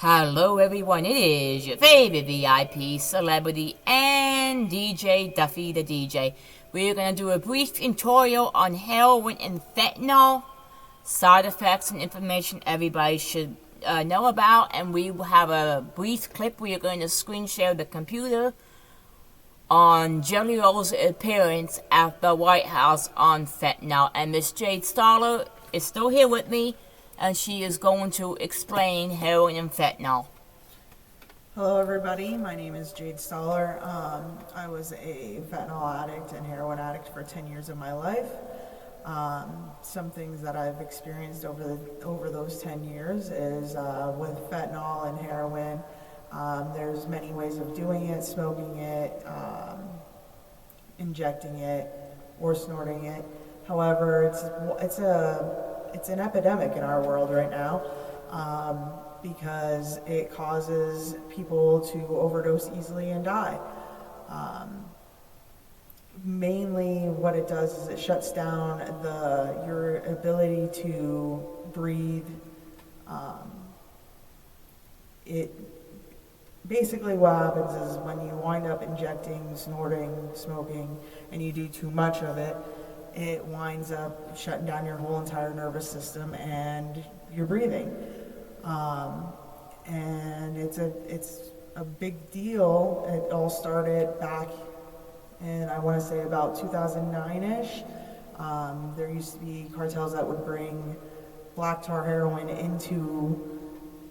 Hello everyone, it is your favorite VIP celebrity and DJ Duffy the DJ. We're going to do a brief tutorial on heroin and fentanyl, side effects and information everybody should know about, and we will have a brief clip where you're going to screen share the computer on Jelly Roll's appearance at the White House on fentanyl. And Miss Jade Stoller is still here with me, and she is going to explain heroin and fentanyl. Hello everybody, my name is Jade Stoller. I was a fentanyl addict and heroin addict for 10 years of my life. Some things that I've experienced over those 10 years is with fentanyl and heroin, there's many ways of doing it: smoking it, injecting it, or snorting it. However, it's an epidemic in our world right now, because it causes people to overdose easily and die. Mainly what it does is it shuts down your ability to breathe. Basically what happens is when you wind up injecting, snorting, smoking, and you do too much of it, it winds up shutting down your whole entire nervous system and your breathing. And it's a big deal. It all started back in, I want to say, about 2009-ish. There used to be cartels that would bring black tar heroin into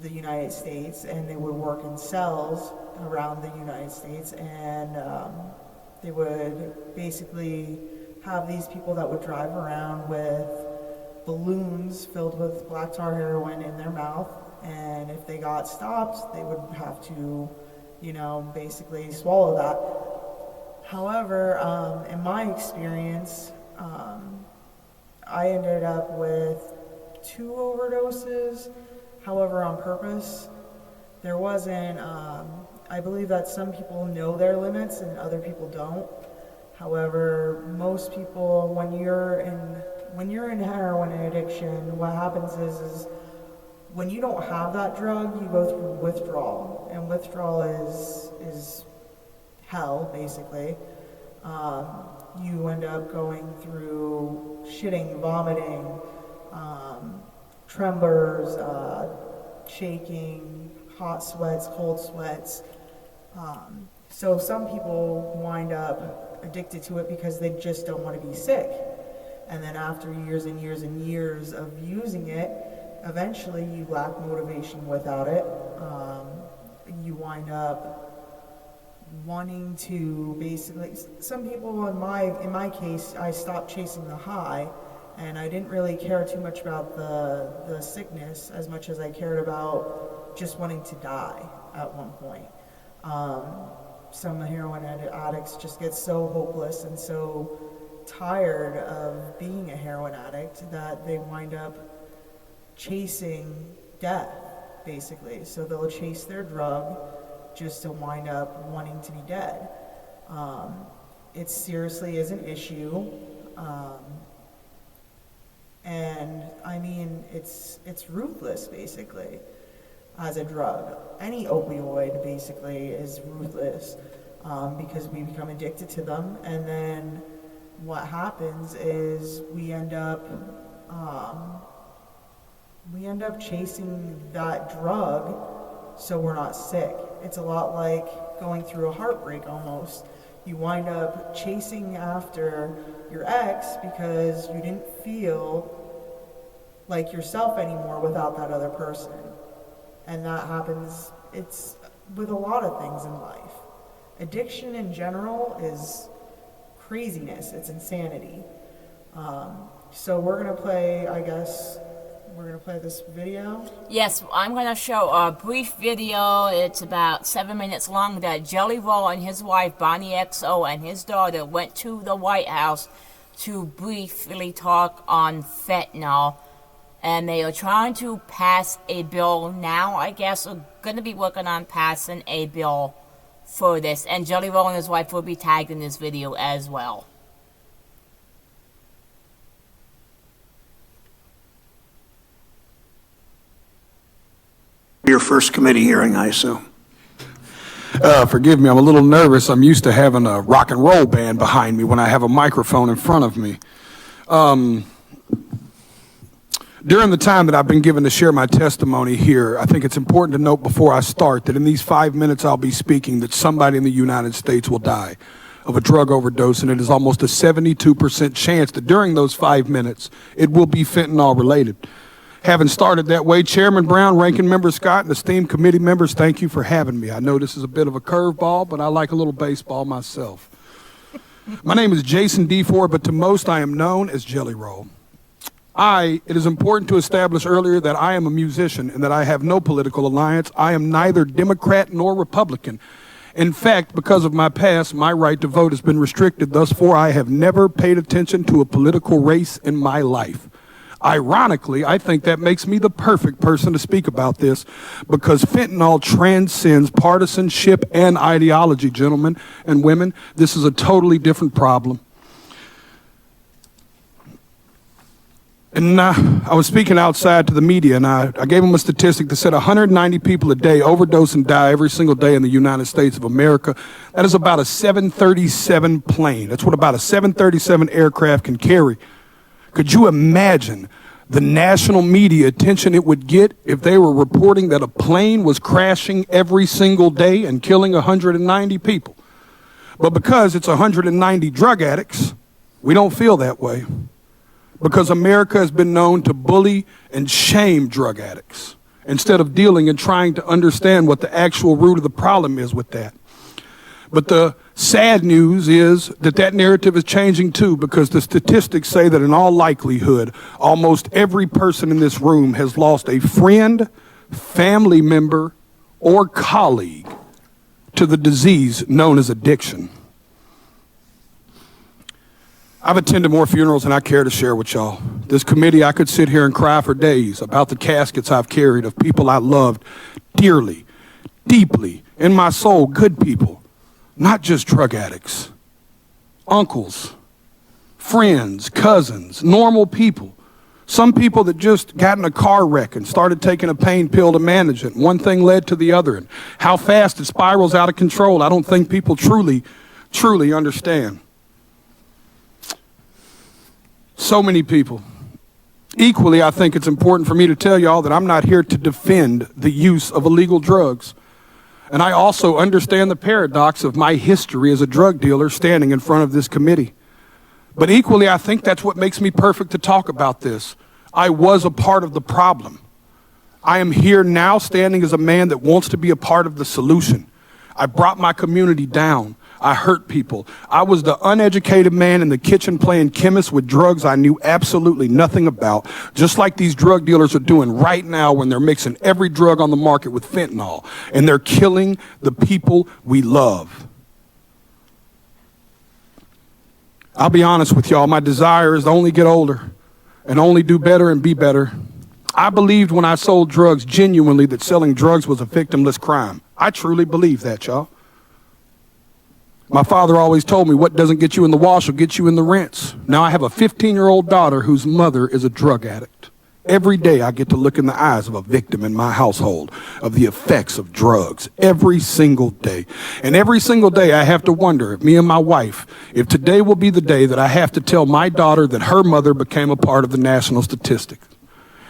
the United States, and they would work in cells around the United States, and they would basically have these people that would drive around with balloons filled with black tar heroin in their mouth, and if they got stopped, they would have to, basically swallow that. However, in my experience, I ended up with 2 overdoses. However, on purpose. There wasn't, I believe that some people know their limits and other people don't. However, most people, when you're in heroin addiction, what happens is when you don't have that drug, you go through withdrawal, and withdrawal is hell, basically. You end up going through shitting, vomiting, tremors, shaking, hot sweats, cold sweats. So some people wind up addicted to it because they just don't want to be sick. And then after years and years and years of using it, eventually you lack motivation without it. You wind up wanting to basically, some people in my case, I stopped chasing the high, and I didn't really care too much about the sickness as much as I cared about just wanting to die at one point. Some heroin addicts just get so hopeless and so tired of being a heroin addict that they wind up chasing death, basically. So they'll chase their drug just to wind up wanting to be dead. It seriously is an issue. And I mean, it's ruthless, basically, as a drug. Any opioid, basically, is ruthless, because we become addicted to them, and then what happens is we end up chasing that drug so we're not sick. It's a lot like going through a heartbreak almost. You wind up chasing after your ex because you didn't feel like yourself anymore without that other person. And that happens, it's with a lot of things in life. Addiction in general is craziness, it's insanity. So we're gonna play, this video. Yes, I'm going to show a brief video. It's about 7 minutes long that Jelly Roll and his wife, Bonnie XO, and his daughter went to the White House to briefly talk on fentanyl. And they are trying to pass a bill now, I guess. We're going to be working on passing a bill for this. And Jelly Roll and his wife will be tagged in this video as well. Your first committee hearing, I assume. Forgive me, I'm a little nervous. I'm used to having a rock and roll band behind me when I have a microphone in front of me. During the time that I've been given to share my testimony here, I think it's important to note before I start that in these 5 minutes I'll be speaking that somebody in the United States will die of a drug overdose, and it is almost a 72% chance that during those 5 minutes it will be fentanyl related. Having started that way, Chairman Brown, Ranking Member Scott, and esteemed committee members, thank you for having me. I know this is a bit of a curveball, but I like a little baseball myself. My name is Jason D. Ford, but to most I am known as Jelly Roll. It is important to establish earlier that I am a musician and that I have no political alliance. I am neither Democrat nor Republican. In fact, because of my past, my right to vote has been restricted. Thus far, I have never paid attention to a political race in my life. Ironically, I think that makes me the perfect person to speak about this because fentanyl transcends partisanship and ideology, gentlemen and women. This is a totally different problem. And I was speaking outside to the media, and I gave them a statistic that said 190 people a day overdose and die every single day in the United States of America. That is about a 737 plane. That's what about a 737 aircraft can carry. Could you imagine the national media attention it would get if they were reporting that a plane was crashing every single day and killing 190 people? But because it's 190 drug addicts, we don't feel that way. Because America has been known to bully and shame drug addicts instead of dealing and trying to understand what the actual root of the problem is with that. But the sad news is that that narrative is changing too, because the statistics say that in all likelihood, almost every person in this room has lost a friend, family member, or colleague to the disease known as addiction. I've attended more funerals than I care to share with y'all. This committee, I could sit here and cry for days about the caskets I've carried of people I loved dearly, deeply, in my soul, good people, not just drug addicts, uncles, friends, cousins, normal people. Some people that just got in a car wreck and started taking a pain pill to manage it. One thing led to the other, and how fast it spirals out of control, I don't think people truly understand. So many people. Equally, I think it's important for me to tell y'all that I'm not here to defend the use of illegal drugs. And I also understand the paradox of my history as a drug dealer standing in front of this committee. But equally, I think that's what makes me perfect to talk about this. I was a part of the problem. I am here now standing as a man that wants to be a part of the solution. I brought my community down. I hurt people. I was the uneducated man in the kitchen playing chemist with drugs I knew absolutely nothing about, just like these drug dealers are doing right now when they're mixing every drug on the market with fentanyl, and they're killing the people we love. I'll be honest with y'all, my desire is to only get older and only do better and be better. I believed when I sold drugs genuinely that selling drugs was a victimless crime. I truly believe that, y'all. My father always told me what doesn't get you in the wash will get you in the rinse. Now I have a 15-year-old daughter whose mother is a drug addict. Every day I get to look in the eyes of a victim in my household of the effects of drugs. Every single day. And every single day I have to wonder, if me and my wife, if today will be the day that I have to tell my daughter that her mother became a part of the national statistics.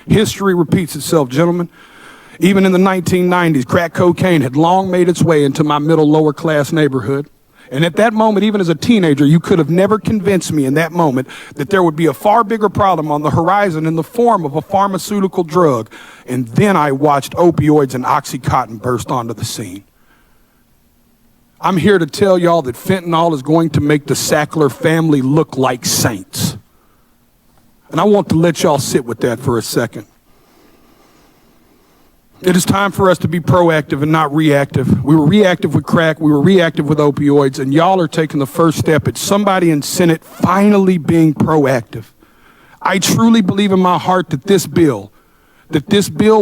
History repeats itself, gentlemen. Even in the 1990s, crack cocaine had long made its way into my middle lower class neighborhood. And at that moment, even as a teenager, you could have never convinced me in that moment that there would be a far bigger problem on the horizon in the form of a pharmaceutical drug. And then I watched opioids and Oxycontin burst onto the scene. I'm here to tell y'all that fentanyl is going to make the Sackler family look like saints. And I want to let y'all sit with that for a second. It is time for us to be proactive and not reactive. We were reactive with crack, we were reactive with opioids, and y'all are taking the first step at somebody in Senate finally being proactive. I truly believe in my heart that this bill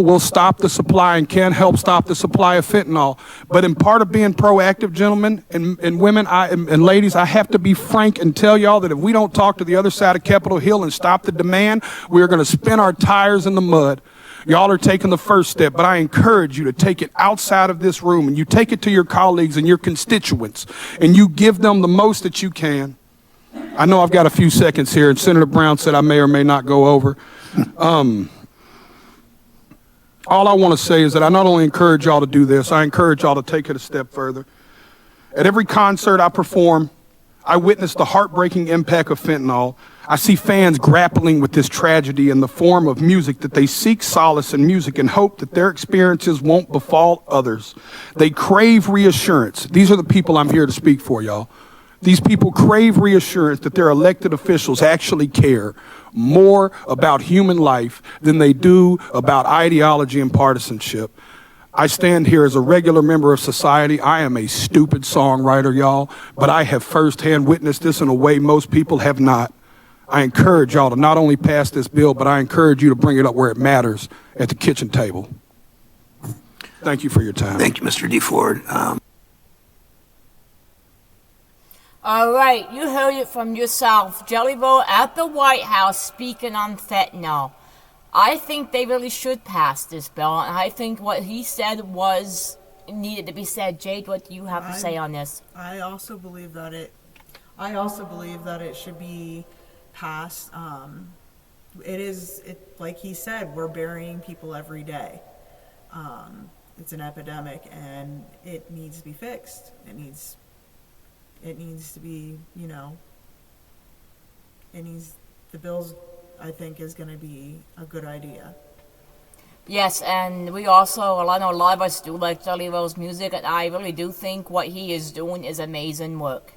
will stop the supply and can help stop the supply of fentanyl. But in part of being proactive, gentlemen and women and ladies, I have to be frank and tell y'all that if we don't talk to the other side of Capitol Hill and stop the demand, we're going to spin our tires in the mud. Y'all are taking the first step, but I encourage you to take it outside of this room and you take it to your colleagues and your constituents and you give them the most that you can. I know I've got a few seconds here, and Senator Brown said I may or may not go over. All I want to say is that I not only encourage y'all to do this, I encourage y'all to take it a step further. At every concert I perform, I witness the heartbreaking impact of fentanyl. I see fans grappling with this tragedy in the form of music that they seek solace in music and hope that their experiences won't befall others. They crave reassurance. These are the people I'm here to speak for, y'all. These people crave reassurance that their elected officials actually care more about human life than they do about ideology and partisanship. I stand here as a regular member of society. I am a stupid songwriter, y'all, but I have firsthand witnessed this in a way most people have not. I encourage y'all to not only pass this bill, but I encourage you to bring it up where it matters, at the kitchen table. Thank you for your time. Thank you, Mr. DeFord. All right, you heard it from yourself. Jellybo at the White House speaking on fentanyl. I think they really should pass this bill, and I think what he said was needed to be said. Jade, what do you have to say on this? I also believe that it should be passed. Like he said, we're burying people every day. It's an epidemic, and it needs to be fixed. It needs to be, the bills, I think, is going to be a good idea. Yes, and we also, I know a lot of us do like Jellybo's music, and I really do think what he is doing is amazing work.